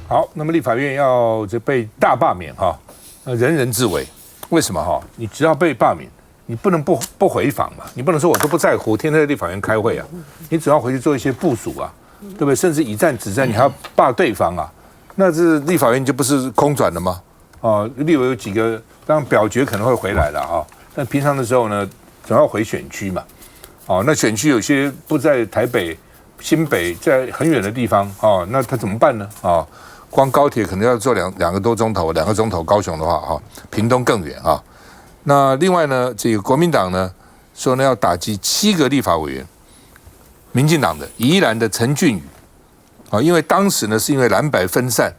好，那么立法院要被大罢免哈，人人自危。为什么哈？你只要被罢免，你不能不回访嘛，你不能说我都不在乎，天天在立法院开会啊，你只要回去做一些部署啊，对不对？甚至以战止战，你还要罢对方啊，那这立法院就不是空转了吗？立委有几个，当然表决可能会回来了啊，但平常的时候呢，总要回选区嘛。那选区有些不在台北、新北，在很远的地方那他怎么办呢？光高铁可能要坐两个多钟头，2个钟头。高雄的话屏东更远啊。那另外呢，这个国民党呢说呢要打击7个立法委员，民进党的宜兰的陈俊宇因为当时呢是因为蓝白分散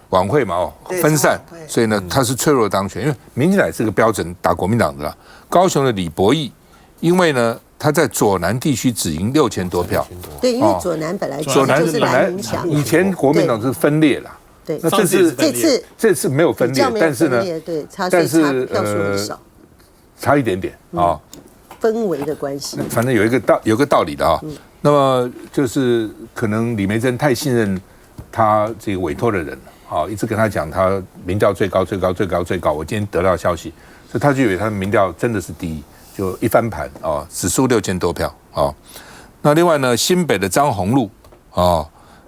晚会嘛分散，所以呢他是脆弱当选，因为民进党也是个标准打国民党的啦。高雄的李博义，因为呢他在左南地区只赢6000多票，对，因为左南本来就是蓝营强，以前国民党是分裂啦，对，那这次没有分裂，但是呢，对，但是票数很少，差一点点氛围的关系，反正有个道理的那么就是可能李眉蓁太信任他这个委托的人了一直跟他讲他民调最高，我今天得到消息，所以他就以为他的民调真的是第一。就一翻盘只输6000多票那另外呢，新北的张宏禄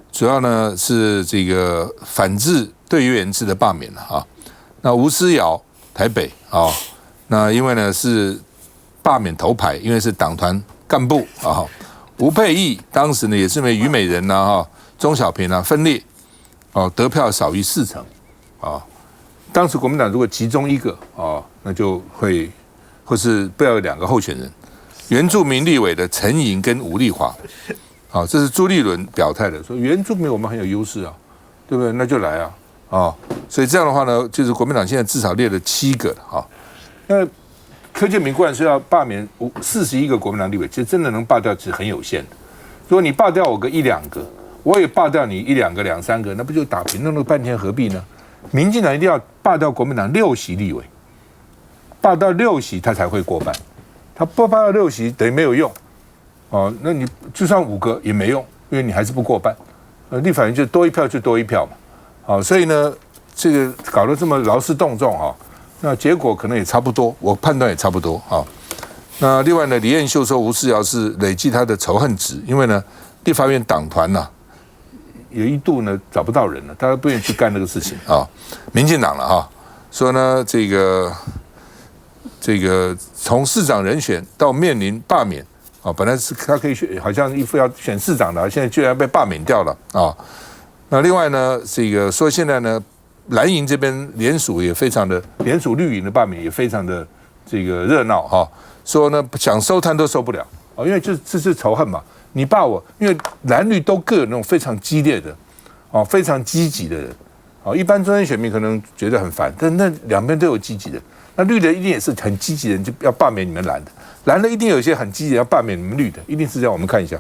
主要呢是这个反制队员制的罢免了那吴思瑶台北那因为呢是罢免头牌，因为是党团干部吴佩益当时呢也是因为虞美人钟小平分裂得票少于40%当时国民党如果集中一个那就会。或是不要有2个候选人，原住民立委的陈莹跟吴丽华，这是朱立伦表态的，说原住民我们很有优势对不对？那就来所以这样的话呢，就是国民党现在至少列了7个那柯建铭固然是要罢免41个国民党立委，其实真的能罢掉其实很有限的。如果你罢掉我个1-2个，我也罢掉你1-2个、2-3个，那不就打平？弄了半天何必呢？民进党一定要罢掉国民党6席立委。罢到6席他才会过半，他不罢到6席等于没有用那你就算5个也没用，因为你还是不过半立法院就多一票就多一票嘛所以呢这个搞得这么劳师动众那结果可能也差不多，我判断也差不多那另外呢，李彦秀说吴思瑶是累积他的仇恨值，因为呢立法院党团有一度呢找不到人了，大家不愿意去干那个事情民进党了说呢这个从市长人选到面临罢免本来是他可以选，好像一副要选市长的，现在居然被罢免掉了那另外呢，这个说现在呢，蓝营这边联署也非常的，联署绿营的罢免也非常的这个热闹说呢想收摊都收不了因为这是仇恨嘛，你罢我，因为蓝绿都各有那种非常激烈的非常积极的人一般中间选民可能觉得很烦，但那两边都有积极的。那绿的一定也是很积极的人，就要罢免你们蓝的；蓝的一定有一些很积极的要罢免你们绿的，一定是这样。我们看一下，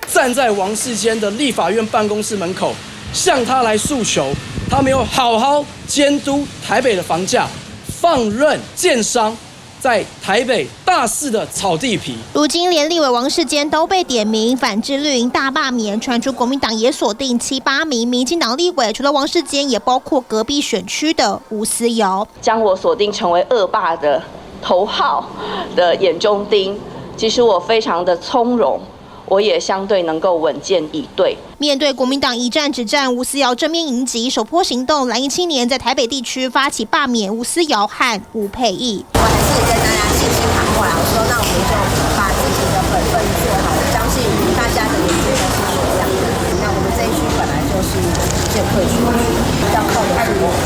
站在王世坚的立法院办公室门口，向他来诉求，他没有好好监督台北的房价，放任建商在台北大肆的炒地皮。如今连立委王世坚都被点名反制绿营大罢免，传出国民党也锁定7、8名民进党立委，除了王世坚，也包括隔壁选区的吴思瑶，将我锁定成为恶霸的头号的眼中钉。其实我非常的从容。我也相对能够稳健以对。面对国民党一战止战，吴思瑶正面迎击，首波行动，蓝营青年在台北地区发起罢免吴思瑶和吴佩益。我还是跟大家信心喊话，我说那我们就把自己的本分做好，我相信大家的也觉得是这样的。那我们这一区本来就是建客区，要靠的是我们。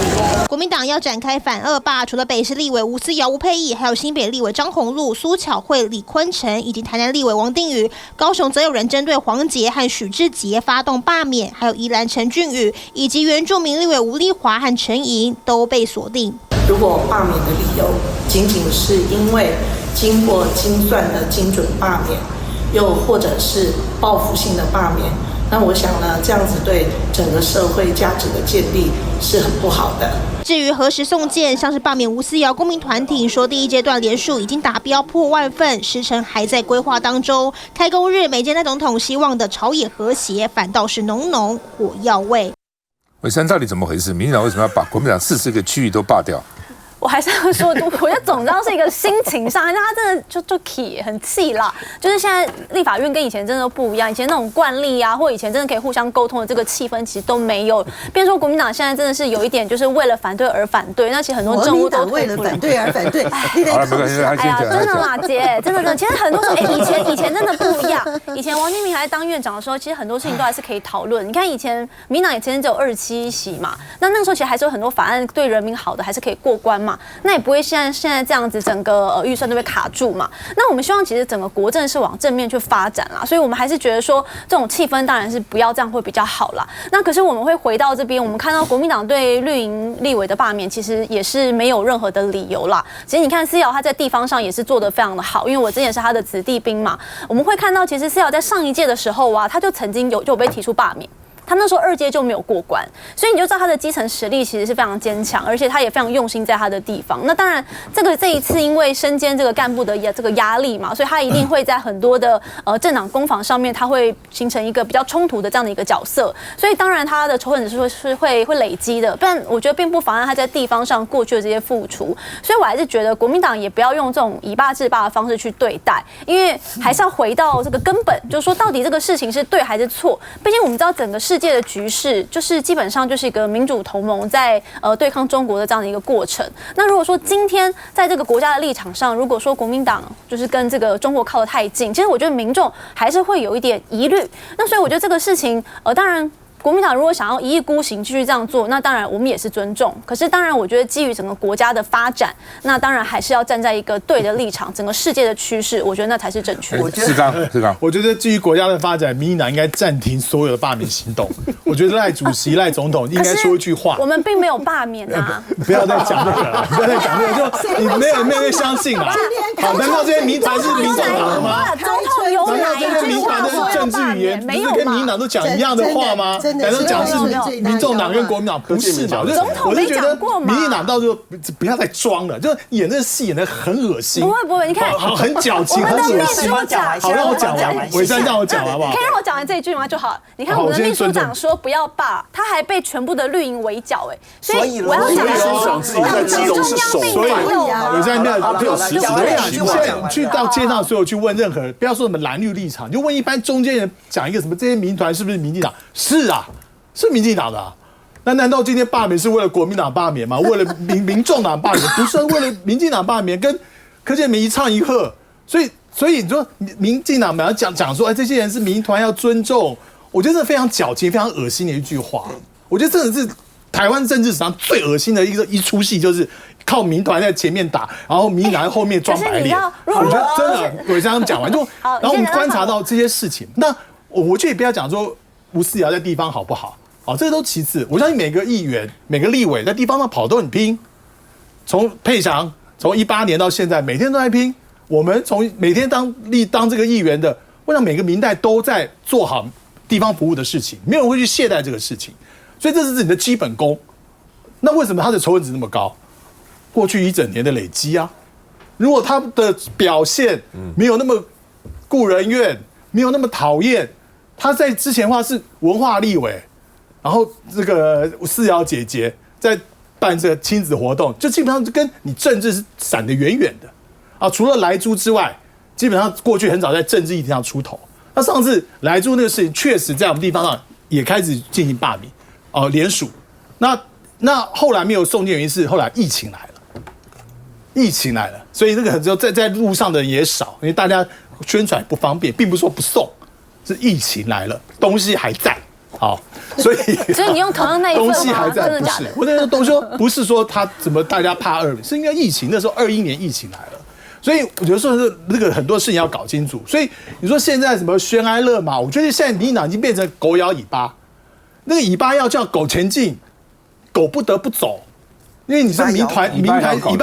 国民党要展开反恶霸，除了北市立委吴思瑶、吴佩益，还有新北立委张宏禄、苏巧慧、李坤城，以及台南立委王定宇。高雄则有人针对黄捷和许志杰发动罢免，还有宜兰陈俊宇以及原住民立委吴丽华和陈莹都被锁定。如果罢免的理由仅仅是因为经过精算的精准罢免，又或者是报复性的罢免，那我想呢，这样子对整个社会价值的建立是很不好的。至于何时送件，像是罢免吴思瑶公民团体说，第一阶段联署已经达标破万份，时程还在规划当中。开工日，美健代总统希望的朝野和谐，反倒是浓浓火药味。暐琛，到底怎么回事？民进党为什么要把国民党40个区域都罢掉？我还是要说，我觉得总召是一个心情上，他真的就气很气啦。就是现在立法院跟以前真的都不一样，以前那种惯例啊，或以前真的可以互相沟通的这个气氛，其实都没有。变成说国民党现在真的是有一点，就是为了反对而反对，那其实很多政务都为了反对而反对。好了，没关系，哎呀，真的啦，姐，真的，其实很多时候，以前真的不一样。以前王金平还当院长的时候，其实很多事情都还是可以讨论。你看以前民党以前只有27席嘛，那个时候其实还是有很多法案对人民好的，还是可以过关嘛。那也不会现在这样子，整个预算都被卡住嘛。那我们希望其实整个国政是往正面去发展啦，所以我们还是觉得说这种气氛当然是不要这样会比较好啦。那可是我们会回到这边，我们看到国民党对绿营立委的罢免，其实也是没有任何的理由啦。其实你看思瑶他在地方上也是做得非常的好，因为我之前是他的子弟兵嘛，我们会看到其实思瑶在上一届的时候啊，他就曾经有被提出罢免。他那时候2届就没有过关，所以你就知道他的基层实力其实是非常坚强，而且他也非常用心在他的地方。那当然，这一次因为身兼这个干部的这个压力嘛，所以他一定会在很多的政党攻防上面，他会形成一个比较冲突的这样的一个角色。所以当然他的仇恨指数是会累积的，但我觉得并不妨碍他在地方上过去的这些付出。所以我还是觉得国民党也不要用这种以霸制霸的方式去对待，因为还是要回到这个根本，就是说到底这个事情是对还是错。毕竟我们知道整个世界的局势就是基本上就是一个民主同盟在对抗中国的这样的一个过程。那如果说今天在这个国家的立场上，如果说国民党就是跟这个中国靠得太近，其实我觉得民众还是会有一点疑虑。那所以我觉得这个事情当然。国民党如果想要一意孤行继续这样做，那当然我们也是尊重。可是当然，我觉得基于整个国家的发展，那当然还是要站在一个对的立场，整个世界的趋势，我觉得那才是正确的。是刚，我觉得基于国家的发展，民进党应该暂停所有的罢免行动。我觉得赖主席、赖总统应该说一句话。我们并没有罢免啊！不要再讲这个了，不要再讲这个，就你没有人相信啊？好，难道这些民团是民众党的吗？总统有哪一句话说政治语言不是跟民进党都讲一样的话吗？难道讲是民众党跟国民党不是嘛？我是觉得民进党到时候不要再装了，就演这个戏演得很恶心。不会，你看，很矫情，很恶心。好，让我讲完，暐琛让我讲好不好？可以让我讲完这一句吗？就好。你看我们的秘书长说不要罢，他还被全部的绿营围剿，所以我要讲的是，中央并没有。暐琛没有实质的情况。现在去到街上，所有去问任何，不要说什么蓝绿立场，就问一般中间人讲一个什么，这些民团是不是民进党？是啊。是民进党的啊，那难道今天罢免是为了国民党罢免吗？为了民众党罢免，不是为了民进党罢免，跟柯建铭一唱一和。所以你说民进党要讲说，这些人是民团要尊重，我觉得这非常矫情、非常恶心的一句话。我觉得真的是台湾政治史上最恶心的一出戏，就是靠民团在前面打，然后民进党在后面装白脸。我觉得真的，暐琛他们讲完就，然后我们观察到这些事情，那我觉得也不要讲说吴思瑶在地方好不好。好，这个都其次。我相信每个议员、每个立委在地方上跑都很拼。从佩祥从18年到现在，每天都在拼。我们从每天当这个议员的，我想每个民代都在做好地方服务的事情，没有人会去懈怠这个事情。所以这是你的基本功。那为什么他的仇恨值那么高？过去一整年的累积啊。如果他的表现没有那么顾人怨，没有那么讨厌，他在之前的话是文化立委。然后这个思瑶姐姐在办这个亲子活动，就基本上跟你政治是闪得远远的啊。除了莱猪之外，基本上过去很早在政治议题上出头。那上次莱猪那个事情，确实在我们地方上也开始进行罢免，联署。那后来没有送件，原因是后来疫情来了，所以这个很多在路上的人也少，因为大家宣传不方便，并不是说不送，是疫情来了，东西还在。好，所以你用同样那一份吗？东西还在，不是我那个东西不是说他怎么大家怕是因为疫情，那时候21年疫情来了，所以我觉得说是那个很多事情要搞清楚。所以你说现在什么悬崖勒马，我觉得现在民进党已经变成狗咬尾巴，那个尾巴要叫狗前进，狗不得不走，因为你是民团尾巴，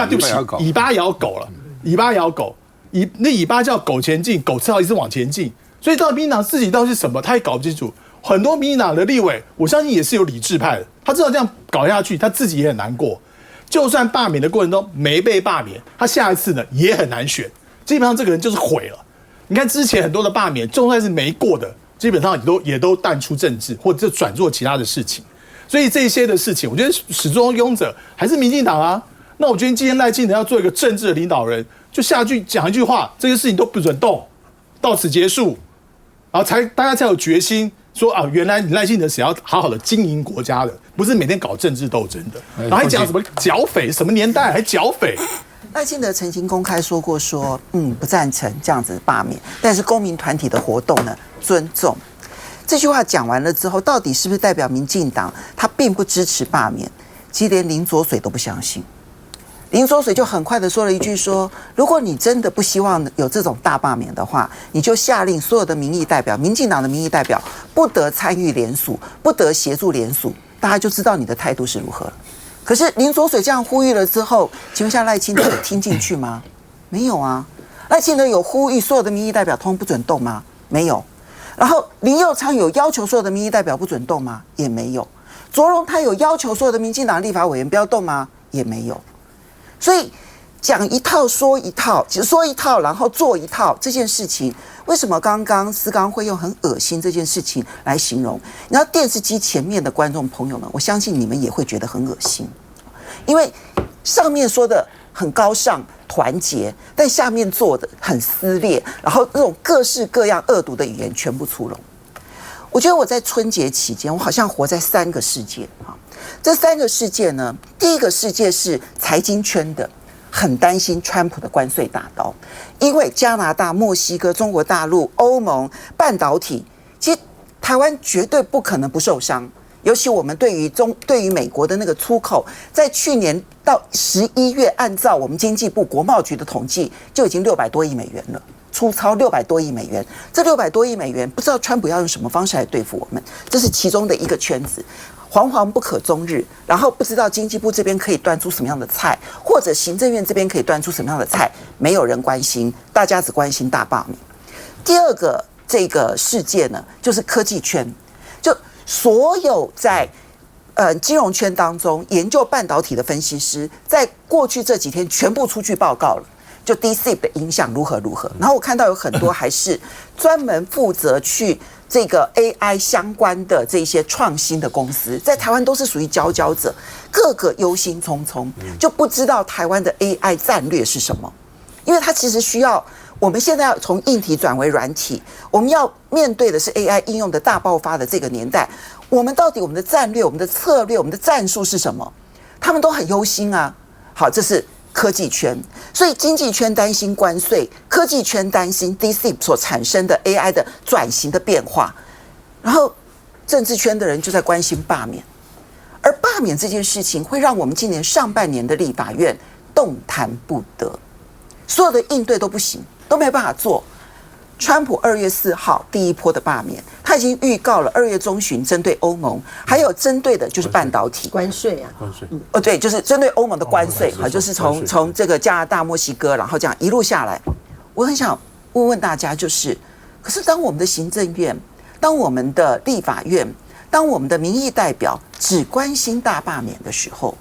对不起，尾巴咬狗了，尾巴咬狗，那尾巴叫狗前进，狗只好一直往前进。所以到民进党自己到底是什么，他也搞不清楚。很多民进党的立委，我相信也是有理智派的，他知道这样搞下去，他自己也很难过。就算罢免的过程中没被罢免，他下一次呢也很难选。基本上这个人就是毁了。你看之前很多的罢免，就算是没过的，基本上也都淡出政治，或者就转做其他的事情。所以这些的事情，我觉得始终拥者还是民进党啊。那我觉得今天赖清德要做一个政治的领导人，就下去讲一句话，这些事情都不准动，到此结束，然后大家才有决心说啊，原来你赖清德是要好好的经营国家的，不是每天搞政治斗争的。然后还讲什么剿匪，什么年代还剿匪？赖清德曾经公开说过说，不赞成这样子罢免，但是公民团体的活动呢，尊重。这句话讲完了之后，到底是不是代表民进党他并不支持罢免？其实连林左水都不相信。林左水就很快的说了一句说，如果你真的不希望有这种大罢免的话，你就下令所有的民意代表，民进党的民意代表不得参与联署，不得协助联署，大家就知道你的态度是如何了。可是林左水这样呼吁了之后，请问一下赖清德有听进去吗？没有啊。赖清德有呼吁所有的民意代表通不准动吗？没有。然后林右昌有要求所有的民意代表不准动吗？也没有。卓荣泰有要求所有的民进党立法委员不要动吗？也没有。所以讲一套说一套，说一套然后做一套这件事情，为什么刚刚思刚会用很恶心这件事情来形容？你知道电视机前面的观众朋友们，我相信你们也会觉得很恶心，因为上面说的很高尚团结，但下面做的很撕裂，然后那种各式各样恶毒的语言全部出笼。我觉得我在春节期间，我好像活在3个世界啊。这3个世界呢，第一个世界是财经圈的，很担心川普的关税大刀，因为加拿大、墨西哥、中国大陆、欧盟、半导体，其实台湾绝对不可能不受伤。尤其我们对于美国的那个出口，在去年到11月，按照我们经济部国贸局的统计，就已经600多亿美元了。出超600多亿美元，这600多亿美元不知道川普要用什么方式来对付我们，这是其中的一个圈子，惶惶不可终日。然后不知道经济部这边可以端出什么样的菜，或者行政院这边可以端出什么样的菜，没有人关心，大家只关心大罢免。第二个这个世界呢，就是科技圈，就所有在金融圈当中研究半导体的分析师，在过去这几天全部出具报告了。就 DeepSeek 的影响如何，然后我看到有很多还是专门负责去这个 AI 相关的这些创新的公司，在台湾都是属于佼佼者，个个忧心忡忡，就不知道台湾的 AI 战略是什么，因为它其实需要我们现在要从硬体转为软体，我们要面对的是 AI 应用的大爆发的这个年代，我们到底我们的战略、我们的策略、我们的战术是什么？他们都很忧心啊。好，这是科技圈，所以经济圈担心关税，科技圈担心 DeepSeek 所产生的 AI 的转型的变化，然后政治圈的人就在关心罢免，而罢免这件事情会让我们今年上半年的立法院动弹不得，所有的应对都不行，都没有办法做。川普2月4号第一波的罢免，他已经预告了2月中旬针对欧盟，还有针对的就是半导体关税啊，关税，对，就是针对欧盟的关税，好，就是从这个加拿大、墨西哥，然后这样一路下来，我很想问问大家，可是当我们的行政院、当我们的立法院、当我们的民意代表只关心大罢免的时候，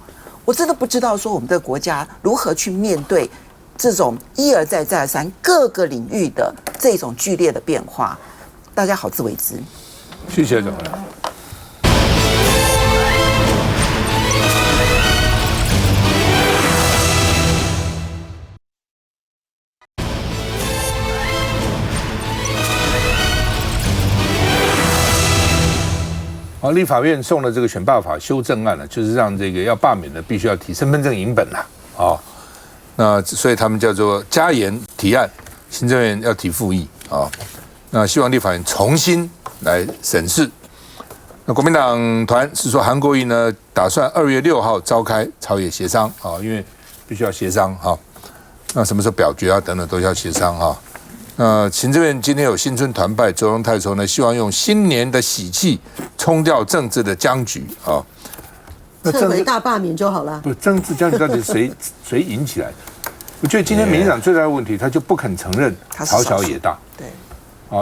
我真的不知道说我们的国家如何去面对这种一而再再而三各个领域的这种剧烈的变化，大家好自为之。谢谢总理。好，立法院送了这个选罢法修正案呢，就是让这个要罢免的必须要提身份证影本啦，啊。那所以他们叫做加严提案，行政院要提复议啊。那希望立法院重新来审视。那国民党团是说韩国瑜呢打算2月6号召开朝野协商啊，因为必须要协商哈。那什么时候表决啊等等都要协商哈。那行政院今天有新春团拜，卓荣泰说呢，希望用新年的喜气冲掉政治的僵局啊。撤回大罢免就好了。不，政治僵局到底谁引起来的？我觉得今天民进党最大的问题，他就不肯承认朝小野大。对，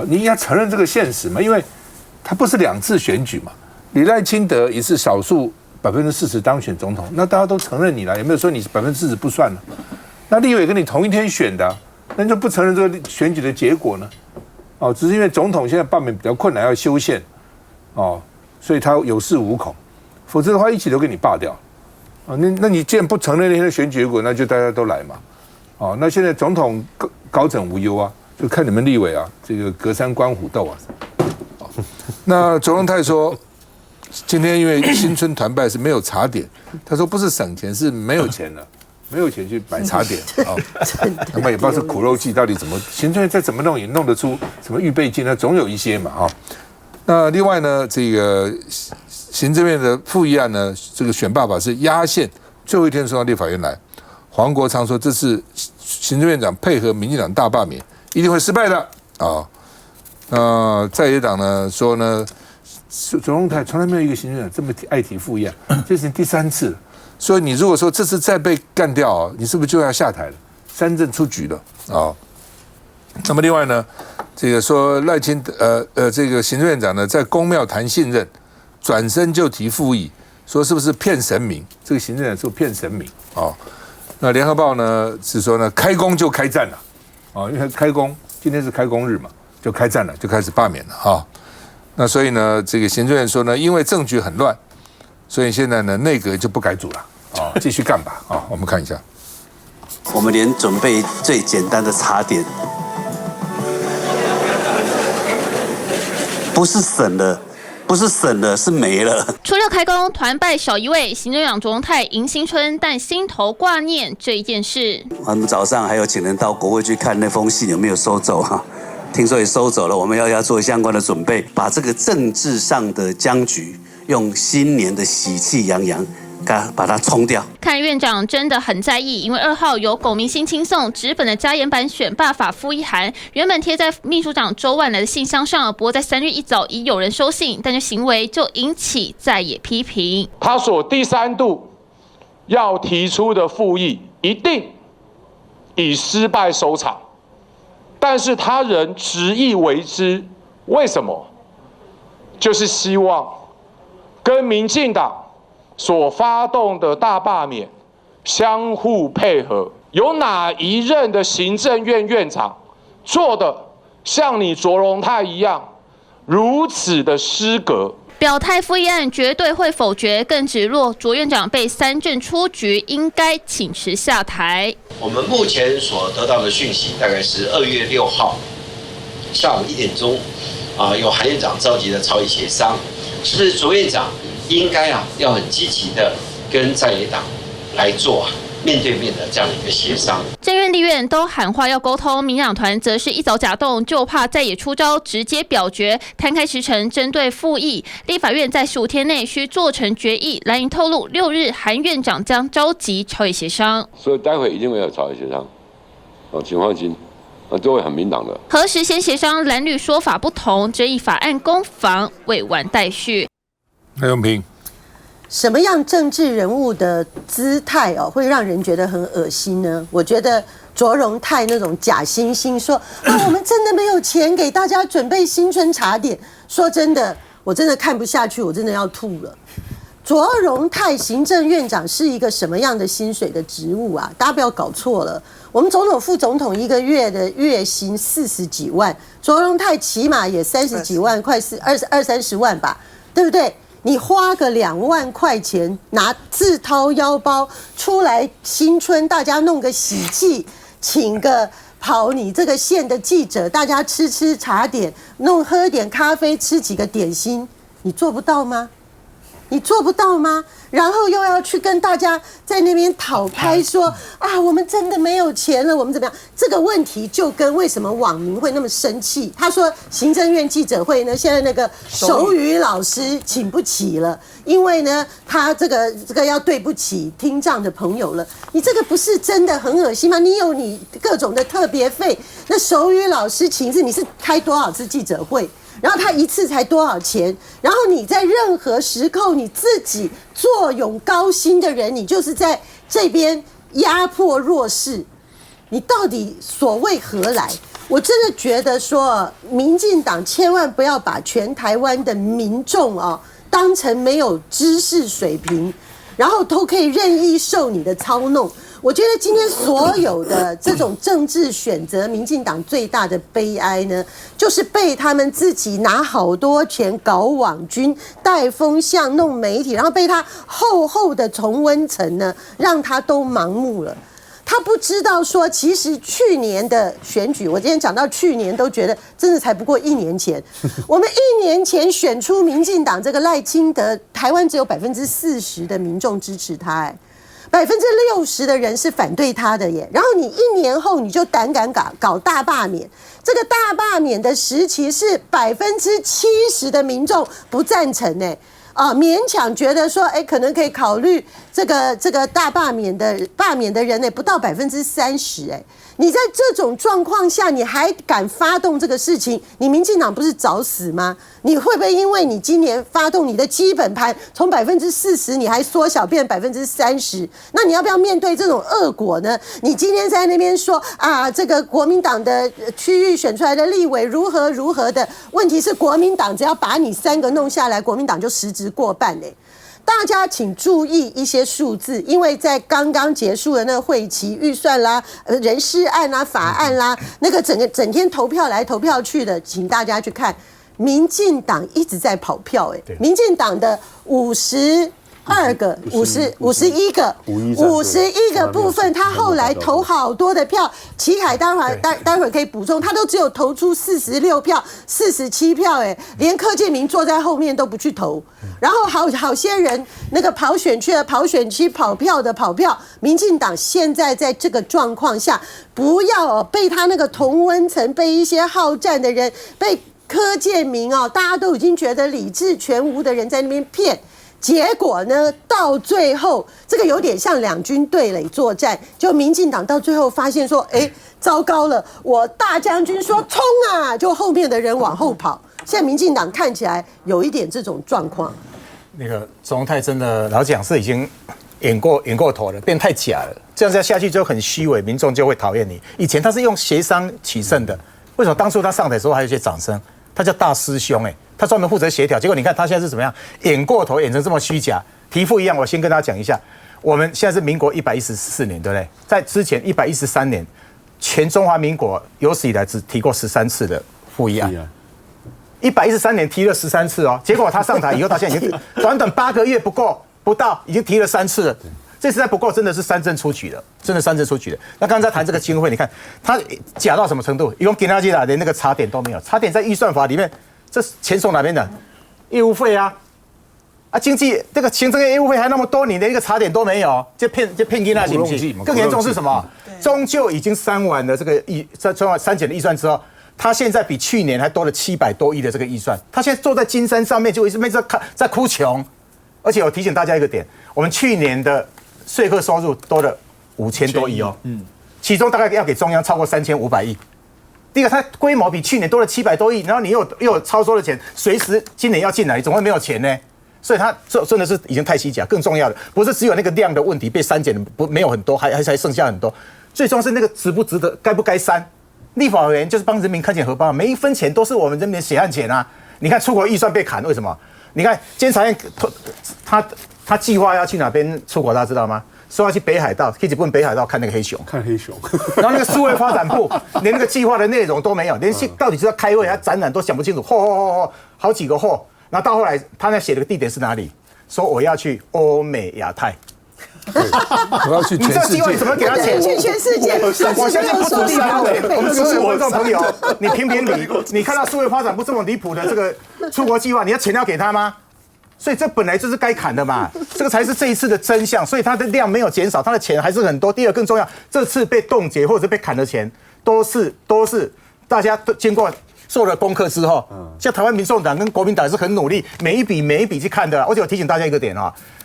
你应该承认这个现实嘛，因为他不是2次选举嘛？你赖清德也是少数40%当选总统，那大家都承认你了，有没有说你40%不算了？那立委跟你同一天选的，那就不承认这个选举的结果呢？哦，只是因为总统现在罢免比较困难，要修宪，哦，所以他有恃无恐，否则的话一起都给你罢掉。啊，那你既然不承认那天的选举结果，那就大家都来嘛。哦，那现在总统高枕无忧啊，就看你们立委啊，这个隔山观虎斗啊。那卓荣泰说，今天因为新春团拜是没有茶点，他说不是省钱，是没有钱了，没有钱去买茶点啊。他们也不知道是苦肉计到底怎么，行政院再怎么弄也弄得出什么预备金呢？总有一些嘛啊。那另外呢，这个行政院的复议案呢，这个选罢法是压线，最后一天送到立法院来。黄国昌说，这是行政院长配合民进党大罢免，一定会失败的啊。在野党呢说呢，卓荣泰从来没有一个行政院长这么爱提复议案，这是第3次了。所以你如果说这次再被干掉，你是不是就要下台了？三振出局了啊。那么另外呢，这个说赖清这个行政院长呢在公庙谈信任，转身就提复议，说是不是骗神明？这个行政院长是骗神明啊。那联合报呢是说呢，开工就开战了啊，因为开工今天是开工日嘛，就开战了，就开始罢免了啊。那所以呢，这个行政院说呢，因为政局很乱，所以现在呢内阁就不改组了啊，继续干吧啊。我们看一下，我们连准备最简单的茶点，不是省了，是没了。初6开工，团拜少一位，行政院长卓荣泰迎新春，但心头挂念这一件事。我们早上还有请人到国会去看那封信有没有收走哈，听说也收走了，我们要做相关的准备，把这个政治上的僵局，用新年的喜气洋洋，把它冲掉。看院长真的很在意，因为2号由龚明鑫亲送纸本的加严版选罢法复议函，原本贴在秘书长周万来的信箱上，不过在3日一早已有人收信，但这行为就引起在野批评。他所第3度要提出的复议，一定以失败收场，但是他仍执意为之，为什么？就是希望跟民进党所发动的大罢免相互配合，有哪一任的行政院院长做的像你卓荣泰一样如此的失格？表态复议案绝对会否决，更指若卓院长被3振出局，应该请辞下台。我们目前所得到的讯息，大概是2月6号下午1点钟，由韩院长召集的朝野协商，是不是卓院长应该要很积极的跟在野党来做面对面的这样的一个协商。政院立院都喊话要沟通，民进党团则是一早假动，就怕在野出招，直接表决，摊开时程针对复议。立法院在15天内需做成决议。蓝营透露，6日韩院长将召集朝野协商，所以待会一定会有朝野协商，请放心，都会很明朗的。何时先协商？蓝绿说法不同，争议法案攻防未完待续。赖永平，什么样政治人物的姿态会让人觉得很恶心呢？我觉得卓荣泰那种假惺惺说我们真的没有钱给大家准备新春茶点，说真的，我真的看不下去，我真的要吐了。卓荣泰行政院长是一个什么样的薪水的职务啊？大家不要搞错了，我们总统副总统一个月的月薪40几万，卓荣泰起码也30几万，快20-30万吧，对不对？你花个2万块钱，自掏腰包出来新春，大家弄个喜气，请个跑你这个县的记者，大家吃茶点，喝点咖啡，吃几个点心，你做不到吗？你做不到吗？然后又要去跟大家在那边讨拍说我们真的没有钱了，我们怎么样？这个问题就跟为什么网民会那么生气？他说行政院记者会呢，现在那个手语老师请不起了，因为呢他这个要对不起听障的朋友了。你这个不是真的很恶心吗？你有你各种的特别费，那手语老师请示你是开多少次记者会？然后他一次才多少钱？然后你在任何时刻你自己坐拥高薪的人，你就是在这边压迫弱势，你到底所谓何来？我真的觉得说，民进党千万不要把全台湾的民众当成没有知识水平，然后都可以任意受你的操弄。我觉得今天所有的这种政治选择，民进党最大的悲哀呢，就是被他们自己拿好多钱搞网军、带风向、弄媒体，然后被他厚厚的同温层呢，让他都盲目了。他不知道说，其实去年的选举，我今天讲到去年，都觉得真的才不过1年前。我们1年前选出民进党这个赖清德，台湾只有40%的民众支持他，60%的人是反对他的耶。然后你1年后你就胆敢搞大罢免，这个大罢免的时期是70%的民众不赞成呢。勉强觉得说，可能可以考虑这个大罢免的人呢，不到30%。你在这种状况下，你还敢发动这个事情？你民进党不是找死吗？你会不会因为你今年发动你的基本盘从40%，你还缩小变30%？那你要不要面对这种恶果呢？你今天在那边说这个国民党的区域选出来的立委如何的，问题是国民党只要把你3个弄下来，国民党就实质过半嘞。大家请注意一些数字，因为在刚刚结束的那个会期预算啦、人事案啦、法案啦，那个整天投票来投票去的，请大家去看，民进党一直在跑票，民进党的51个部分，他后来投好多的票，齐凯待会儿可以补充，他都只有投出46票、47票，连柯建铭坐在后面都不去投。然后好些人那个跑选区的跑选区、跑票的跑票，民进党现在在这个状况下，不要被他那个同温层、被一些好战的人、被柯建铭大家都已经觉得理智全无的人在那边骗。结果呢，到最后这个有点像两军对垒作战，就民进党到最后发现说，糟糕了，我大将军说冲啊，就后面的人往后跑。现在民进党看起来有一点这种状况。那个总统太真的老讲是已经演过头了，变太假了，这样下去就很虚伪，民众就会讨厌你。以前他是用协商取胜的，为什么当初他上台的时候还有一些掌声？他叫大师兄他专门负责协调，结果你看他现在是怎么样，演过头，演成这么虚假。题目一样，我先跟大家讲一下，我们现在是民国114年，对不对？在之前113年，全中华民国有史以来只提过13次的复议案，113年提了13次结果他上台以后，他现在已经短8个月不到，已经提了3次了。这实在不够，真的是三振出局了，真的三振出局了。那刚才谈这个经费，你看他假到什么程度？一共给他连那个查点都没有，查点在预算法里面，这钱从哪边的？业务费经济这个行政业务费还那么多，你连一个查点都没有，就骗给他行不行？更严重是什么？终究已经删完了这个删减的预算之后，他现在比去年还多了700多亿的这个预算，他现在坐在金山上面就一直在哭穷。而且我提醒大家一个点，我们去年的税课收入多了5000多亿其中大概要给中央超过3500亿。第一个，它规模比去年多了700多亿，然后你又有超收的钱，随时今年要进来，怎么会没有钱呢？所以它真的是已经太虚假。更重要的不是只有那个量的问题被删减的没有很多，还剩下很多。最重要是那个值不值得，该不该删？立法委员就是帮人民看钱荷包，每一分钱都是我们人民的血汗钱啊！你看出国预算被砍，为什么？你看监察院他计划要去哪边出国，大家知道吗？说要去北海道，去日本北海道看那个黑熊，然后那个数位发展部连那个计划的内容都没有，连到底是要开会还展览都想不清楚，好几个然后到后来他那写了个地点是哪里，说我要去欧美亚太。我要去全世界，你这个计划你怎么给他钱？去全世界，我相信不止立法委，我们所有观众朋友，你评理，你看到数位发展部这么离谱的这个出国计划，你要钱要给他吗？所以这本来就是该砍的嘛，这个才是这一次的真相。所以它的量没有减少，它的钱还是很多。第二，更重要，这次被冻结或者被砍的钱，都是大家都经过做了功课之后，像台湾民众党跟国民党是很努力，每一笔去看的。而且我提醒大家一个点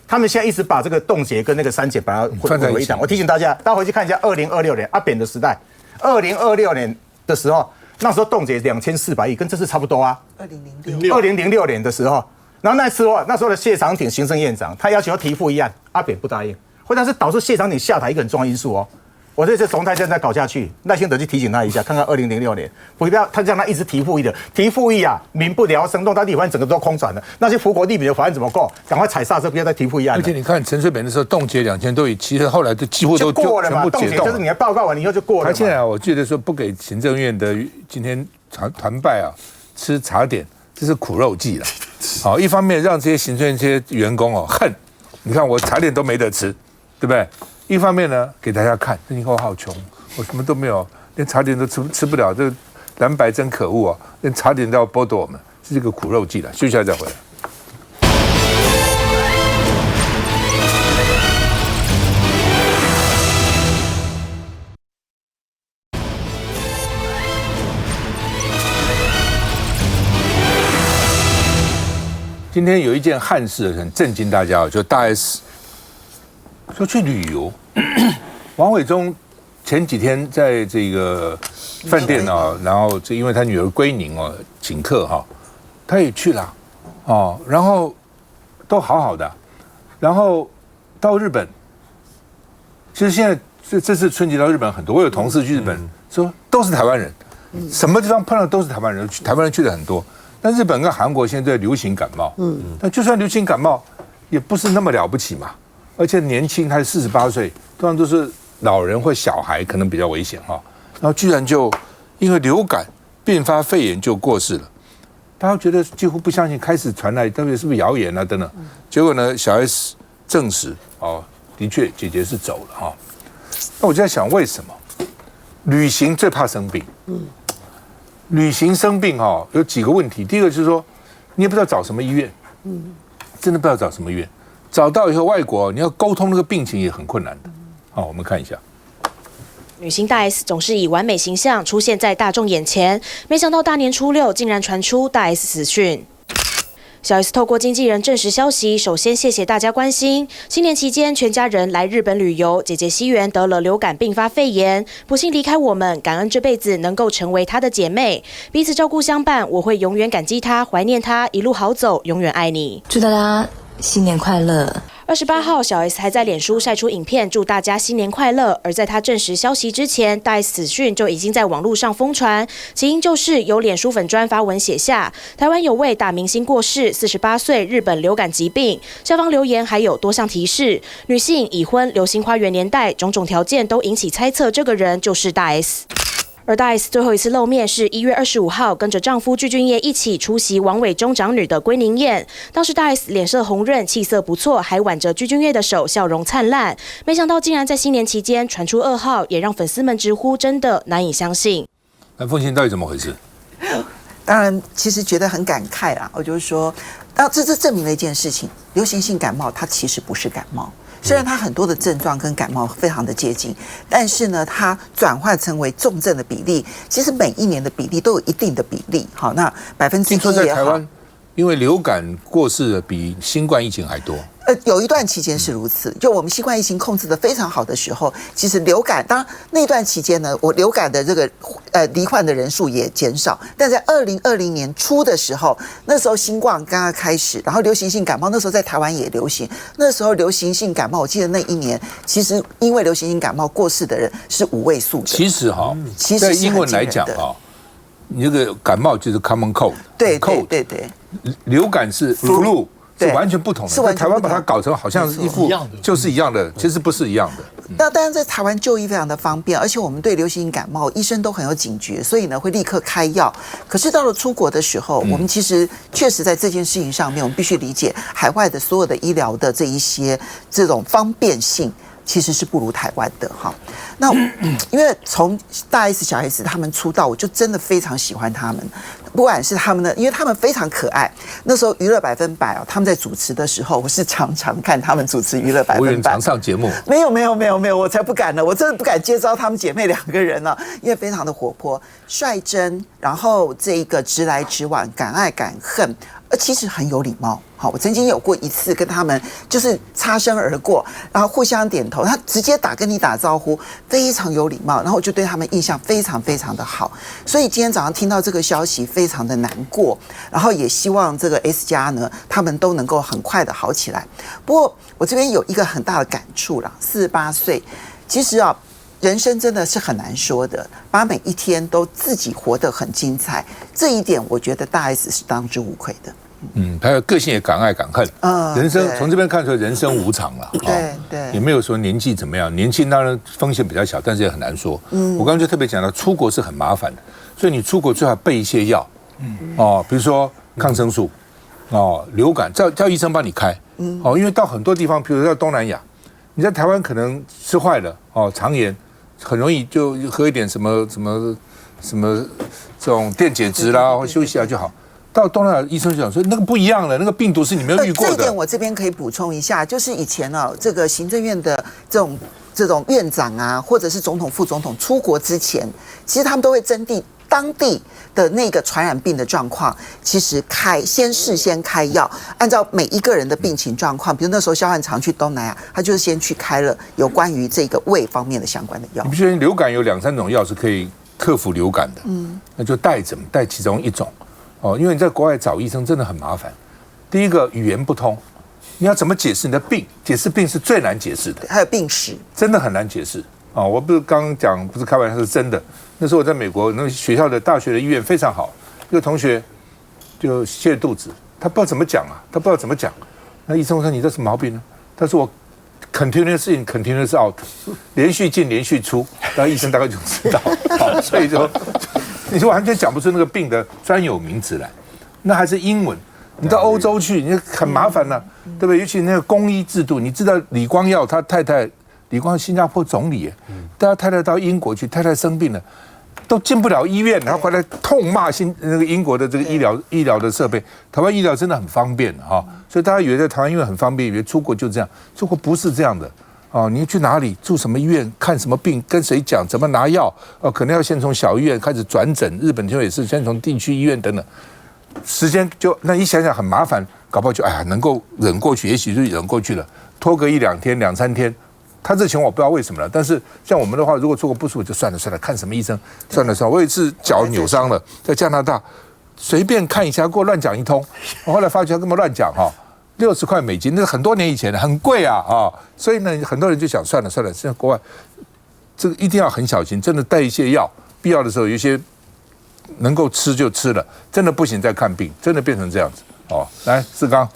他们现在一直把这个冻结跟那个删减把它混为一谈。我提醒大家，大家回去看一下2026年阿扁的时代，2026年的时候，那时候冻结2400亿，跟这次差不多啊。2006年的时候。然后那时候的谢长廷行政院长，他要求提复议案，阿扁不答应，或者是导致谢长廷下台一个很重要因素我这次总裁现在搞下去，赖清德去提醒他一下，看看2006年，不要他让他一直提复议的，提复议啊，民不聊生，弄到立法院整个都空转了。那些福国利民的法案怎么过？赶快踩刹车，不要再提复议案。而且你看陈水扁的时候冻结2000多亿，其实后来都几乎都过了嘛，全部解冻。就是你的报告完以后就过了。他现在我记得说不给行政院的今天团拜啊吃茶点，这是苦肉计了。好，一方面让这些行政院这些员工哦恨，你看我茶点都没得吃，对不对？一方面呢，给大家看，你看我好穷，我什么都没有，连茶点都吃不了，这蓝白真可恶啊！连茶点都要剥夺我们，是这个苦肉计了。休息一下再回来。今天有一件憾事很震惊大家，就大 S 说去旅游。王伟忠前几天在这个饭店啊，然后这因为他女儿归宁哦请客哈，他也去了哦，然后都好好的，然后到日本，其实现在这次春节到日本很多，我有同事去日本说都是台湾人，什么地方碰到都是台湾人，台湾人去的很多。但日本跟韩国现在流行感冒，但就算流行感冒，也不是那么了不起嘛。而且年轻，他是48岁，通常都是老人或小孩，可能比较危险哈。然后居然就因为流感并发肺炎就过世了，大家觉得几乎不相信，开始传来特别是不是谣言啊等等。结果呢，小 S 证实哦，的确姐姐是走了哈。那我就在想，为什么旅行最怕生病？旅行生病哈，有几个问题。第一个就是说，你也不知道找什么医院，真的不知道找什么医院。找到以后，外国你要沟通那个病情也很困难的。好，我们看一下。女星大 S 总是以完美形象出现在大众眼前，没想到大年初6竟然传出大 S 死讯。小 S 透过经纪人证实消息，首先谢谢大家关心。新年期间，全家人来日本旅游，姐姐西元得了流感并发肺炎，不幸离开我们，感恩这辈子能够成为她的姐妹，彼此照顾相伴，我会永远感激她，怀念她，一路好走，永远爱你。祝大家新年快乐。28号，小 S 还在脸书晒出影片，祝大家新年快乐。而在她证实消息之前，大 S 死讯就已经在网络上疯传。起因就是有脸书粉专发文写下，台湾有位大明星过世，48岁，日本流感疾病。下方留言还有多项提示：女性、已婚、流星花园年代，种种条件都引起猜测，这个人就是大 S。而大 S 最后一次露面是1月25号，跟着丈夫具俊晔一起出席王伟忠长女的归宁宴。当时大 S 脸色红润，气色不错，还挽着具俊晔的手，笑容灿烂。没想到竟然在新年期间传出噩耗，也让粉丝们直呼真的难以相信。那凤馨到底怎么回事？当然，其实觉得很感慨啦。我就是说，这证明了一件事情：流行性感冒它其实不是感冒。虽然它很多的症状跟感冒非常的接近，但是呢，它转换成为重症的比例，其实每一年的比例都有一定的比例。好，那1%听说在台湾，因为流感过世的比新冠疫情还多。有一段期间是如此，就我们新冠疫情控制得非常好的时候，其实流感，当然那段期间呢，我流感的这个罹患的人数也减少，但在2020年初的时候，那时候新冠刚刚开始，然后流行性感冒那时候在台湾也流行，那时候流行性感冒，我记得那一年其实因为流行性感冒过世的人是5位数的。其实哈，在英文来讲哈，你这个感冒就是 common cold， 对，流感是 flu。是完全不同的，在台湾把它搞成好像一副就是一样的，其实不是一样的。那当然，在台湾就医非常的方便，而且我们对流行性感冒医生都很有警觉，所以呢会立刻开药。可是到了出国的时候，我们其实确实在这件事情上面，我们必须理解海外的所有的医疗的这种方便性。其实是不如台湾的哈。那因为从大 S 小 S 他们出道，我就真的非常喜欢他们。不管是他们的，因为他们非常可爱。那时候娱乐100%哦，他们在主持的时候，我是常常看他们主持娱乐100%。我以为常上节目。没有，我才不敢呢！我真的不敢接招他们姐妹2个人呢，因为非常的活泼、率真，然后这个直来直往、敢爱敢恨，其实很有礼貌。好，我曾经有过一次跟他们就是擦身而过，然后互相点头，他直接跟你打招呼，非常有礼貌，然后我就对他们印象非常非常的好。所以今天早上听到这个消息，非常的难过，然后也希望这个 S 家呢，他们都能够很快的好起来。不过我这边有一个很大的感触啦，48岁，其实啊，人生真的是很难说的，把每一天都自己活得很精彩，这一点我觉得大 S 是当之无愧的。他的个性也敢爱敢恨，人生从这边看出来人生无常了，对，也没有说年纪怎么样，年轻当然风险比较小，但是也很难说。我刚刚就特别讲到，出国是很麻烦的，所以你出国最好备一些药，比如说抗生素，流感叫医生帮你开，因为到很多地方，比如到东南亚，你在台湾可能吃坏了，肠炎很容易就喝一点什么这种电解质啦，或休息啊就好。到东南亚医生就讲说，那个不一样了，那个病毒是你没有遇过的。这一点我这边可以补充一下，就是以前这个行政院的这种院长啊，或者是总统、副总统出国之前，其实他们都会针对当地的那个传染病的状况，其实事先开药，按照每一个人的病情状况，比如那时候萧汉常去东南亚，他就是先去开了有关于这个胃方面的相关的药。你不觉得流感有2-3种药是可以克服流感的？那就带其中一种。因为你在国外找医生真的很麻烦。第一个，语言不通，你要怎么解释你的病？解释病是最难解释的，还有病史，真的很难解释。我不是刚刚讲，不是开玩笑，是真的。那时候我在美国，那个学校的大学的医院非常好，一个同学就泻肚子，他不知道怎么讲啊，那医生说你这什么毛病呢？他说我 continuous in continuous out， 连续进连续出，然后医生大概就知道，所以就你就完全讲不出那个病的专有名词来，那还是英文。你到欧洲去，你很麻烦了，对不对？尤其那个公医制度，你知道李光耀他太太，李光耀新加坡总理，带他太太到英国去，太太生病了，都进不了医院，然后回来痛骂那个英国的这个医疗的设备。台湾医疗真的很方便哈，所以大家以为在台湾因为很方便，以为出国就这样，出国不是这样的。你去哪里住什么医院看什么病跟谁讲怎么拿药可能要先从小医院开始转诊，日本就也是先从地区医院等等，时间就那一想想很麻烦，搞不好就能够忍过去，也许就忍过去了，拖个1-2天2-3天。他这情况我不知道为什么了，但是像我们的话，如果出国不舒服就算了，看什么医生算了。我有一次脚扭伤了，在加拿大随便看一下，给我乱讲一通，我后来发觉他根本乱讲，60块美金，那是很多年以前的，很贵所以呢，很多人就想算了，现在国外这个一定要很小心，真的带一些药，必要的时候有一些能够吃就吃了，真的不行再看病，真的变成这样子来，世刚。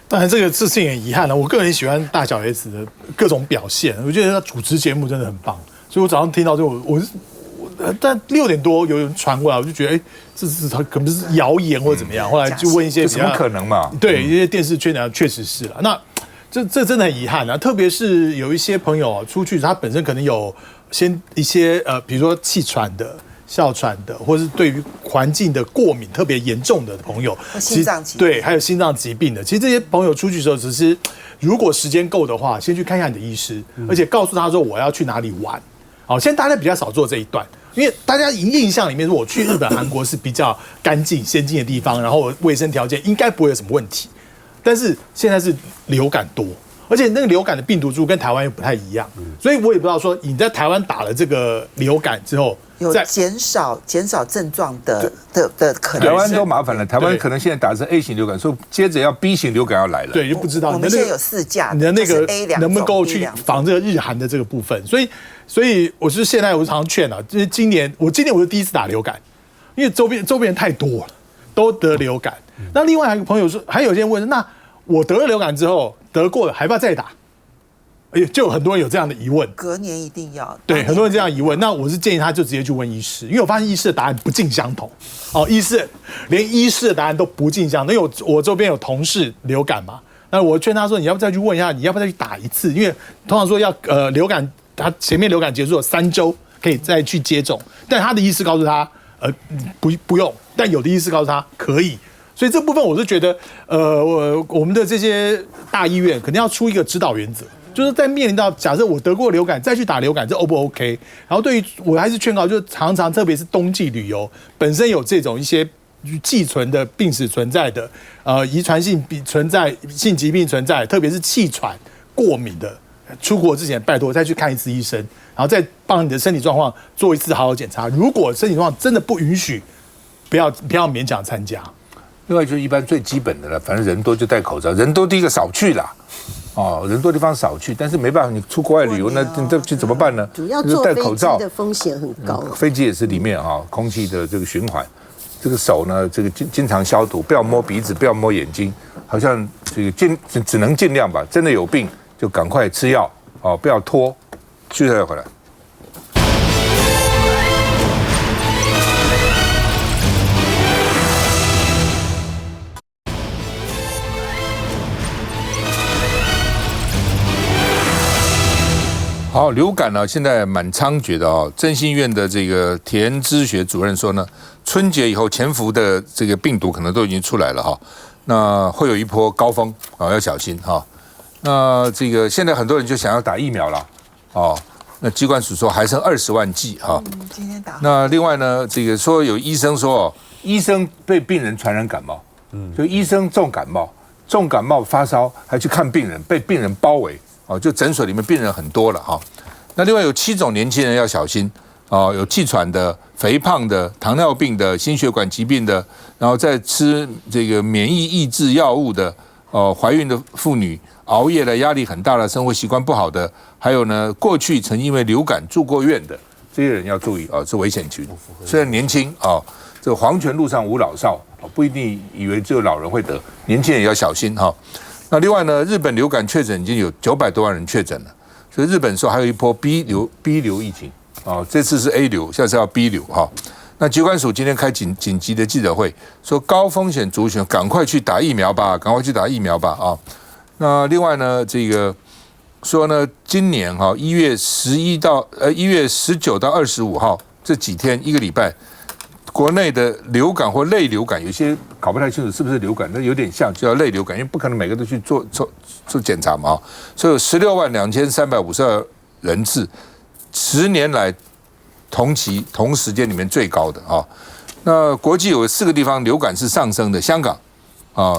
当然，这个事情也遗憾了。我个人喜欢大小 S 的各种表现，我觉得他主持节目真的很棒。所以我早上听到之后，我但6点多有人传过来，我就觉得，这是他可能是谣言或者怎么样。后来就问一些，怎么可能嘛？对，一些电视圈的确实是了。那这真的很遗憾啊，特别是有一些朋友出去，他本身可能有一些比如说气喘的。哮喘的，或是对于环境的过敏特别严重的朋友，心脏疾病，对，还有心脏疾病的，其实这些朋友出去的时候，只是如果时间够的话，先去看看你的医师，而且告诉他说我要去哪里玩。现在大家比较少做这一段，因为大家印象里面，我去日本、韩国是比较干净、先进的地方，然后卫生条件应该不会有什么问题。但是现在是流感多。而且那个流感的病毒株跟台湾又不太一样，所以我也不知道说你在台湾打了这个流感之后，有减少症状的可能。台湾都麻烦了，台湾可能现在打的是 A 型流感，所以接着要 B 型流感要来了。对，就不知道我们现在有4价，你的那个 A 2种能不能够去防这个日韩的这个部分？所以我是现在我常常劝就是今年我是第一次打流感，因为周边人太多了，都得流感。那另外还有朋友说，还有些人问，那我得了流感之后。得过了还不要再打，就有很多人有这样的疑问。隔年一定要对，很多人这样疑问。那我是建议他就直接去问医师，因为我发现医师的答案不尽相同。连医师的答案都不尽相同。因为我周边有同事流感嘛，那我劝他说，你要不再去问一下，你要不再去打一次？因为通常说要流感，他前面流感结束了3周可以再去接种，但他的医师告诉他不用，但有的医师告诉他可以。所以这部分我是觉得，我们的这些大医院肯定要出一个指导原则，就是在面临到假设我得过流感再去打流感，这 O 不 OK？ 然后对于我还是劝告，就常常特别是冬季旅游，本身有这种一些寄存的病史存在的，遗传性存在、性疾病存在，特别是气喘、过敏的，出国之前拜托再去看一次医生，然后再帮你的身体状况做一次好好检查。如果身体状况真的不允许，不要勉强参加。另外就是一般最基本的了，反正人多就戴口罩，人多第一个少去啦，人多地方少去，但是没办法，你出国外旅游，那这怎么办呢？主要坐飞机的风险很高，飞机也是里面空气的这个循环，这个手呢，这个经常消毒，不要摸鼻子，不要摸眼睛，好像这个只能尽量吧，真的有病就赶快吃药不要拖，继续再回来。好，流感呢，现在蛮猖獗的振兴院的这个田之学主任说呢，春节以后潜伏的这个病毒可能都已经出来了那会有一波高峰要小心那这个现在很多人就想要打疫苗了那疾管署说还剩20万剂今天打。那另外呢，这个说有医生说医生被病人传染感冒，就医生重感冒发烧还去看病人，被病人包围。就诊所里面病人很多了那另外有7种年轻人要小心有气喘的、肥胖的、糖尿病的、心血管疾病的，然后再吃这个免疫抑制药物的，怀孕的妇女、熬夜的、压力很大的、生活习惯不好的，还有呢过去曾因为流感住过院的这些人要注意是危险群。虽然年轻这个黄泉路上无老少不一定以为只有老人会得，年轻人也要小心那另外呢，日本流感确诊已经有900多万人确诊了，所以日本说还有一波 B 流疫情这次是 A 流，下次要 B 流那疾管署今天开紧急的记者会，说高风险族群赶快去打疫苗吧，那另外呢，这个说呢，今年1月19到25号这几天1个礼拜。国内的流感或类流感，有些搞不太清楚是不是流感，那有点像就叫类流感，因为不可能每个都去做检查嘛所以有16万2352人次，10年来同时间里面最高的那国际有4个地方流感是上升的，香港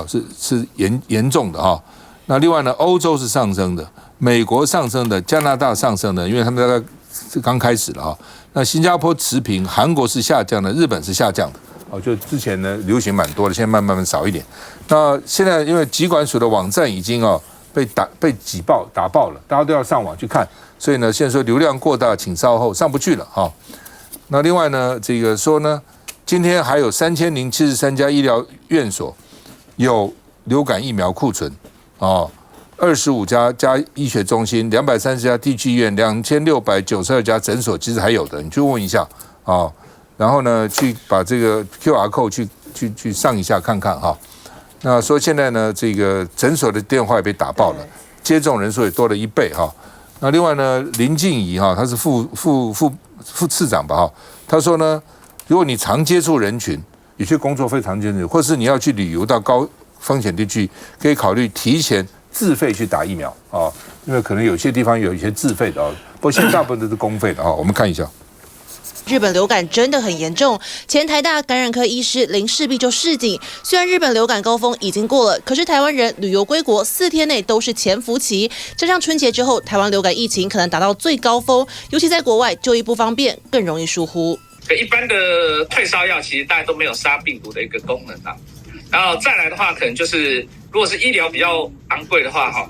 是严重的那另外呢，欧洲是上升的，美国上升的，加拿大上升的，因为他们大概是刚开始了那新加坡持平，韩国是下降的，日本是下降的就之前呢流行蛮多的，现在慢慢少一点。那现在因为疾管署的网站已经被打爆了，大家都要上网去看，所以呢现在说流量过大，请稍后，上不去了那另外呢，这个说呢，今天还有3073家医疗院所有流感疫苗库存25家医学中心，230家地区医院，2692家诊所，其实还有的，你去问一下然后呢，去把这个 QR code 去上一下看看那说现在呢，这个诊所的电话也被打爆了，接种人数也多了1倍那另外呢，林静怡他是副次长吧他说呢，如果你常接触人群，有些工作非常接触，或是你要去旅游到高风险地区，可以考虑提前自费去打疫苗因为可能有些地方有一些自费的不过现在大部分都是公费的我们看一下。日本流感真的很严重，前台大感染科医师林世璧就示警，虽然日本流感高峰已经过了，可是台湾人旅游归国4天内都是潜伏期，加上春节之后，台湾流感疫情可能达到最高峰，尤其在国外就医不方便，更容易疏忽。一般的退烧药其实大家都没有杀病毒的一个功能然后再来的话，可能就是如果是医疗比较昂贵的话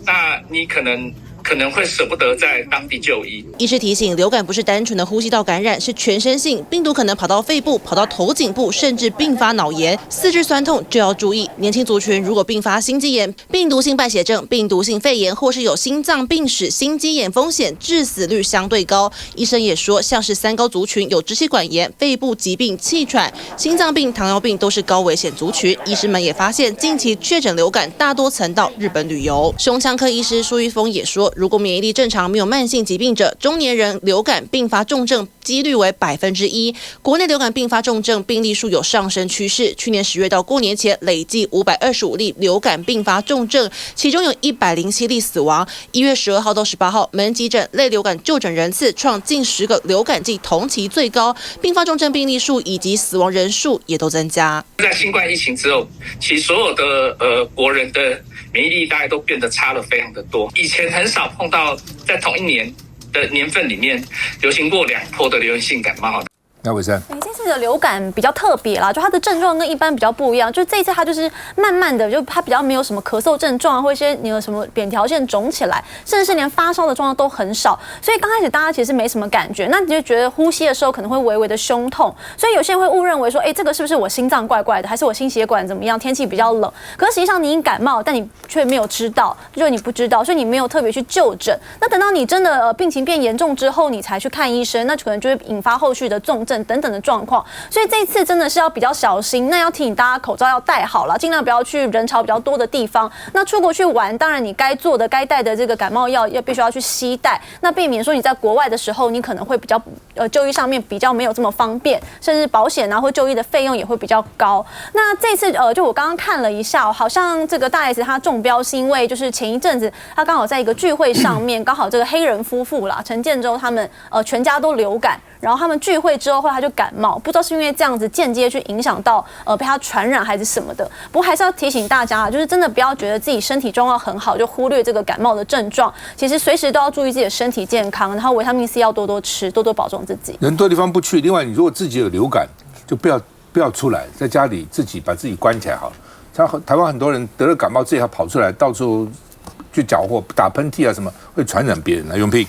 那你可能会舍不得在当地就医。医师提醒，流感不是单纯的呼吸道感染，是全身性，病毒可能跑到肺部、跑到头颈部，甚至并发脑炎、四肢酸痛就要注意。年轻族群如果并发心肌炎、病毒性败血症、病毒性肺炎，或是有心脏病史、心肌炎风险，致死率相对高。医生也说，像是3高族群有支气管炎、肺部疾病、气喘、心脏病、糖尿病都是高危险族群。医师们也发现，近期确诊流感大多曾到日本旅游。胸腔科医师苏玉峰也说，如果免疫力正常、没有慢性疾病者，中年人流感并发重症几率为1%。国内流感并发重症病例数有上升趋势，去年10月到过年前累计525例流感并发重症，其中有107例死亡。1月12号到18号，门急诊类流感就诊人次创近10个流感季同期最高，并发重症病例数以及死亡人数也都增加。在新冠疫情之后，其实所有的国人的免疫力大概都变得差了非常的多。以前很少碰到在同一年的年份里面流行过2波的流行性感冒。那伟山，这次的流感比较特别啦，就它的症状跟一般比较不一样。就这一次它就是慢慢的，就它比较没有什么咳嗽症状，或一些你有什么扁桃腺肿起来，甚至是连发烧的状况都很少。所以刚开始大家其实没什么感觉，那你就觉得呼吸的时候可能会微微的胸痛，所以有些人会误认为说，这个是不是我心脏怪怪的，还是我心血管怎么样？天气比较冷，可是实际上你已经感冒，但你却没有知道，就是你不知道，所以你没有特别去就诊。那等到你真的病情变严重之后，你才去看医生，那可能就会引发后续的重症等等的状况。所以这一次真的是要比较小心，那要提醒大家口罩要戴好了，尽量不要去人潮比较多的地方。那出国去玩，当然你该做的、该带的这个感冒药必须要去携带，那避免说你在国外的时候，你可能会比较就医上面比较没有这么方便，甚至保险或就医的费用也会比较高。那这次就我刚刚看了一下，好像这个大 S 他中标是因为就是前一阵子他刚好在一个聚会上面，刚好这个黑人夫妇啦，陈建州他们全家都流感，然后他们聚会之后他就感冒，不知道是因为这样子间接去影响到被他传染还是什么的。不过还是要提醒大家，就是真的不要觉得自己身体状况很好就忽略这个感冒的症状，其实随时都要注意自己的身体健康，然后维他命 C 要多多吃，多多保重自己。人多地方不去，另外你如果自己有流感，就不要出来，在家里自己把自己关起来好了。台湾很多人得了感冒，自己还跑出来到处去搅和、打喷嚏啊什么，会传染别人啊。永平，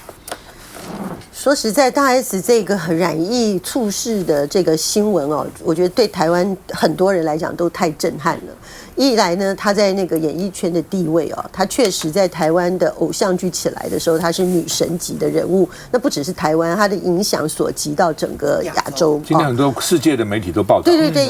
说实在，大 S 这个染疫猝逝的这个新闻哦，我觉得对台湾很多人来讲都太震撼了。一来呢，她在那个演艺圈的地位哦，她确实在台湾的偶像剧起来的时候，她是女神级的人物。那不只是台湾，她的影响所及到整个亚洲。今天很多世界的媒体都报道。对，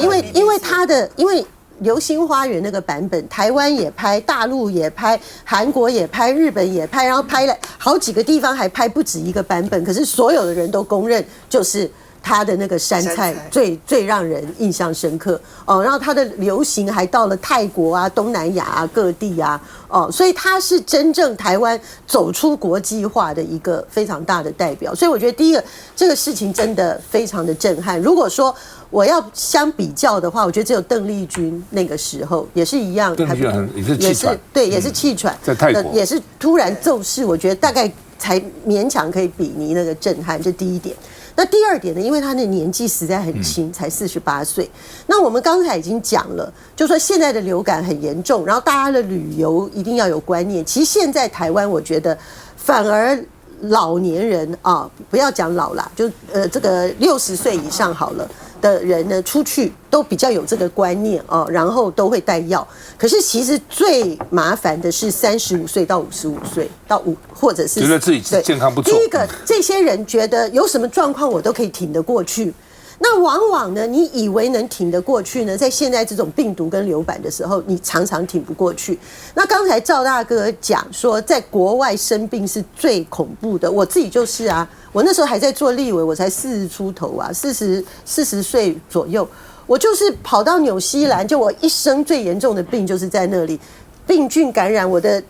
因为流星花园那个版本，台湾也拍，大陆也拍，韩国也拍，日本也拍，然后拍了好几个地方，还拍不止一个版本。可是所有的人都公认，就是他的那个山菜最让人印象深刻哦。然后他的流行还到了泰国啊、东南亚啊各地啊哦，所以他是真正台湾走出国际化的一个非常大的代表。所以我觉得第一个这个事情真的非常的震撼。如果说我要相比较的话，我觉得只有邓丽君那个时候也是一样，邓丽君也是气喘，对，也是气喘，在泰国也是突然骤逝，我觉得大概才勉强可以比拟那个震撼，这第一点。那第二点呢，因为他的年纪实在很轻，才48岁。那我们刚才已经讲了，就说现在的流感很严重，然后大家的旅游一定要有观念。其实现在台湾，我觉得反而老年人啊，不要讲老啦，就这个60岁以上好了的人呢，出去都比较有这个观念哦，然后都会带药。可是其实最麻烦的是35岁到55岁到或者是觉得自己健康不错。第一个，这些人觉得有什么状况我都可以挺得过去。那往往呢，你以为能挺得过去呢，在现在这种病毒跟流感的时候，你常常挺不过去。那刚才赵大哥讲说，在国外生病是最恐怖的，我自己就是啊，我那时候还在做立委，我才40出头啊，40岁左右，我就是跑到纽西兰，就我一生最严重的病就是在那里，病菌感染我的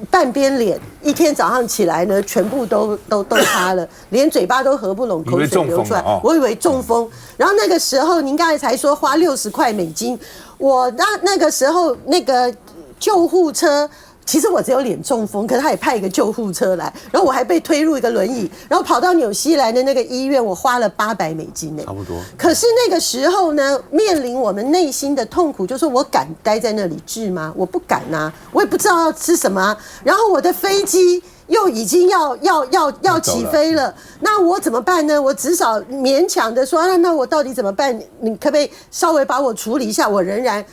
半边脸，一天早上起来呢，全部都塌了，连嘴巴都合不拢，口水流出来。我以为中风。然后那个时候，您刚才才说花60块美金，我那个时候那个救护车。其实我只有脸中风，可是他也派一个救护车来，然后我还被推入一个轮椅，然后跑到纽西兰的那个医院，我花了800美金呢，差不多。可是那个时候呢，面临我们内心的痛苦，就是我敢待在那里治吗？我不敢啊，我也不知道要吃什么啊，然后我的飞机又已经要起飞了，那我怎么办呢？我至少勉强的说，那我到底怎么办？你可不可以稍微把我处理一下？我仍然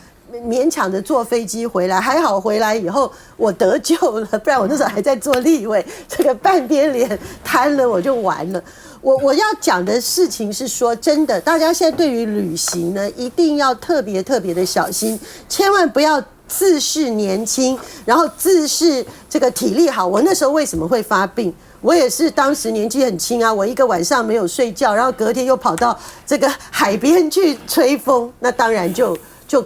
勉强的坐飞机回来，还好回来以后我得救了，不然我那时候还在做立委，这个半边脸瘫了我就完了。我要讲的事情是说，真的，大家现在对于旅行呢，一定要特别的小心，千万不要自视年轻，然后自视这个体力好。我那时候为什么会发病？我也是当时年纪很轻啊，我一个晚上没有睡觉，然后隔天又跑到这个海边去吹风，那当然就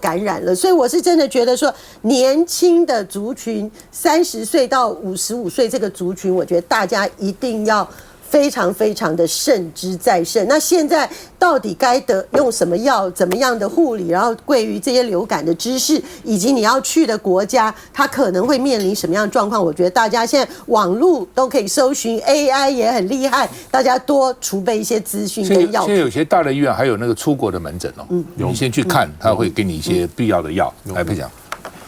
感染了。所以我是真的觉得说，年轻的族群，30岁到55岁这个族群，我觉得大家一定要非常非常的慎之再慎。那现在到底该用什么药、怎么样的护理，然后对于这些流感的知识，以及你要去的国家，它可能会面临什么样的状况？我觉得大家现在网络都可以搜寻 ，AI 也很厉害，大家多储备一些资讯跟药。现在有些大的医院还有那个出国的门诊哦，你先去看，他会给你一些必要的药来配讲。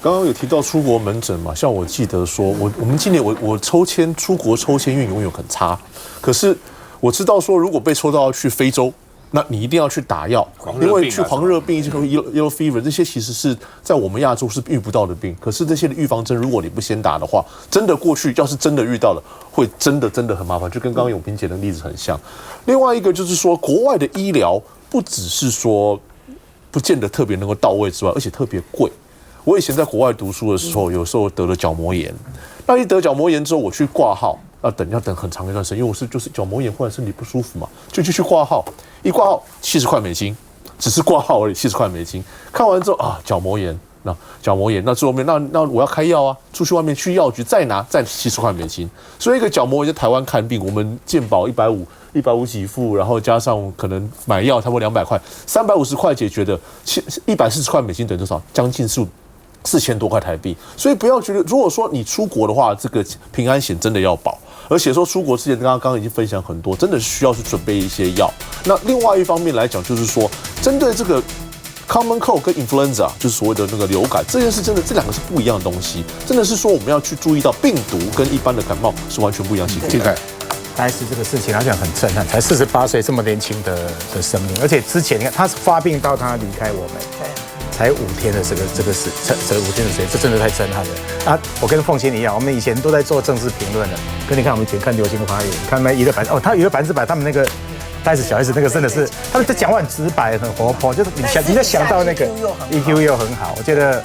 刚刚有提到出国门诊嘛，像我记得说，我们今年我出国抽签运永远很差，可是我知道说，如果被抽到要去非洲，那你一定要去打药，因为去黄热病、yellow fever 这些其实是在我们亚洲是遇不到的病，可是这些的预防针如果你不先打的话，真的过去要是真的遇到了，会真的很麻烦，就跟刚刚永平姐的例子很像。另外一个就是说，国外的医疗不只是说不见得特别能够到位之外，而且特别贵。我以前在国外读书的时候，有时候得了角膜炎，那一得角膜炎之后，我去挂号，要等很长一段时间，因为我就是角膜炎，忽然身体不舒服嘛，就去挂号，一挂号70块美金，只是挂号而已，70块美金。看完之后啊，角膜炎，那最后面那我要开药啊，出去外面去药局再70块美金。所以一个角膜炎在台湾看病，我们健保150给付，然后加上可能买药差不多200块，350块解决的，140块美金等于多少？将近4000多块台币。所以不要觉得，如果说你出国的话，这个平安险真的要保。而且说出国之前，刚刚已经分享很多，真的是需要去准备一些药。那另外一方面来讲，就是说针对这个 common cold 跟 influenza， 就是所谓的那个流感这件事，真的这两个是不一样的东西。真的是说我们要去注意到病毒跟一般的感冒是完全不一样的情况。大概是这个事情，他讲很震撼，才48岁这么年轻的生命，而且之前你看他是发病到他离开我们，才5天的这个5天的时间，这真的太震撼了啊！我跟凤仙一样，我们以前都在做政治评论的，跟你看我们以前看《流星花园》，看那娱乐版他娱乐100%，他们那个大 S 小 S 那个真的是，他们讲话很直白，很活泼，就是你在想到那个 EQ 又很好，我觉得。